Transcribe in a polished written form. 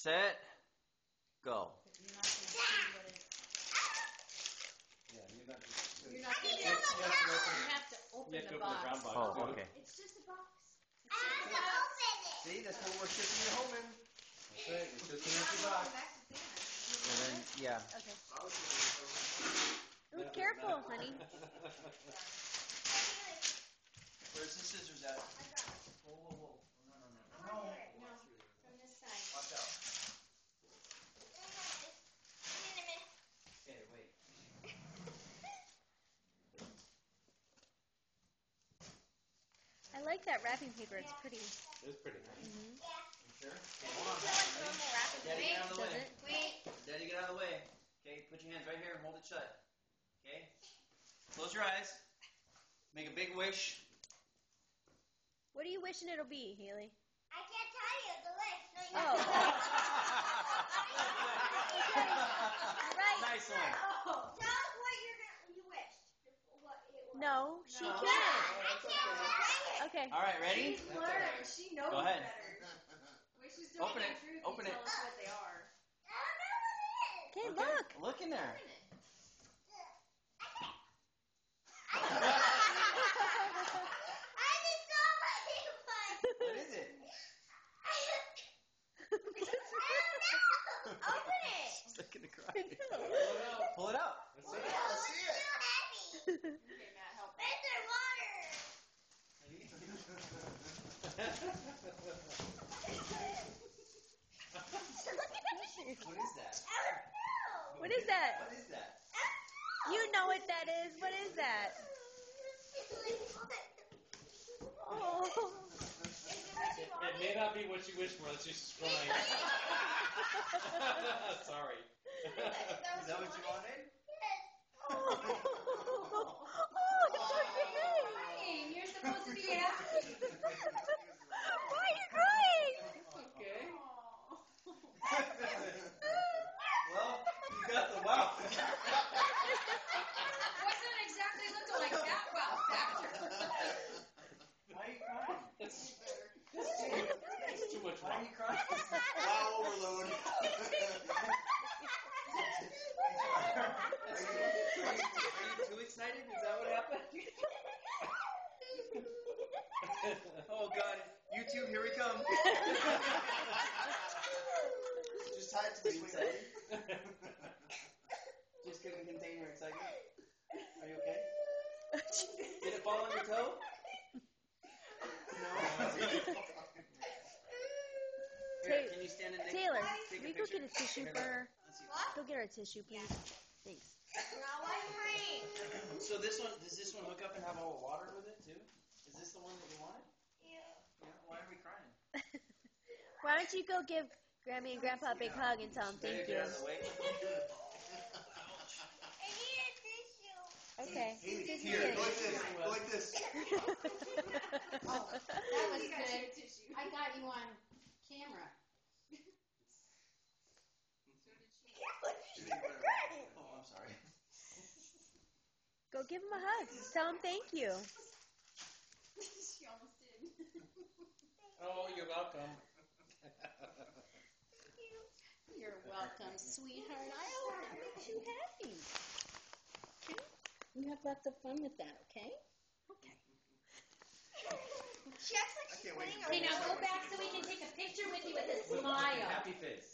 set, go. You're not going to see what it is. Yeah, you're not You're not going to. You have to open the box. Oh, okay. It's just a box. I have to open it. See, that's what we're shipping you home in. That's right. It's just an empty box. And then, yeah. Okay. Ooh, careful, honey. Where's the scissors at? I got it. Whoa, whoa, whoa. No. No, from this side. Watch out. In a minute. Okay, wait. I like that wrapping paper. It's pretty. It's pretty nice. Mm-hmm. Yeah. You sure? Doesn't feel like normal wrapping Daddy, paper, get out of the does way. it? Wait. Daddy, get out of the way. Okay, put your hands right here and hold it shut. Okay? Close your eyes. Make a big wish. What are you wishing it'll be, Haley? I can't tell you the wish. No, you Oh. Right. Nice one. Tell us what you wished. What it was. No, she No. can't. I can't tell you. Okay. All right, ready? She's learned. She knows Go ahead. better. Wishes don't Open come it. true if Open you it. tell us what they are. I don't know what it is. Okay, Okay, look. Look in there. I just saw my name one. What is it? I don't know. Open it. She's like gonna cry. I know. Pull it out. Let's Oh, see it. it's too heavy. Okay, Matt, help. Mr. Water. What is that? I don't know. What is that? What is that? I don't know. You know what that is. What is that? Oh. Is it what you It wanted? may not be what you wish for. That's just crying. Sorry. Is that what you wanted? Yes. Oh, Crying. You're supposed to be happy. why are you crying? Okay. Well, you got the wow. Wasn't exactly looking like that wow factor. Why are you crying? It's too much Why are wow. you crying? Wow overload. Are you too excited? Is that what happened? Oh God, YouTube, here we come. Just tie it to the swing. Excited? Just couldn't contain your excitement. Are you okay? Did it fall on your toe? No. Here, can you stand and Taylor, take can a we go picture? get a tissue for her? Let's see. Go get her a tissue, please. Thanks. Now what green? So this one, does this one hook up and have all the water with it too? Is this the one that you wanted? Yeah. Yeah. Why are we crying? Why don't you go give Grammy and Grandpa a big hug and tell them thank Get you? out of the way. I need a tissue. Okay. Here, go like this. Go like this. Oh, that was good. I got you on camera. Oh, I'm sorry. Go give him a hug. Tell him thank you. She almost did. Oh, you're welcome. You're welcome, sweetheart. I hope it makes you happy. Okay? You have lots of fun with that, okay? Okay. She acts like she's can't wait winning to a Okay, now go back so we can take a picture with you with a smile. Happy face.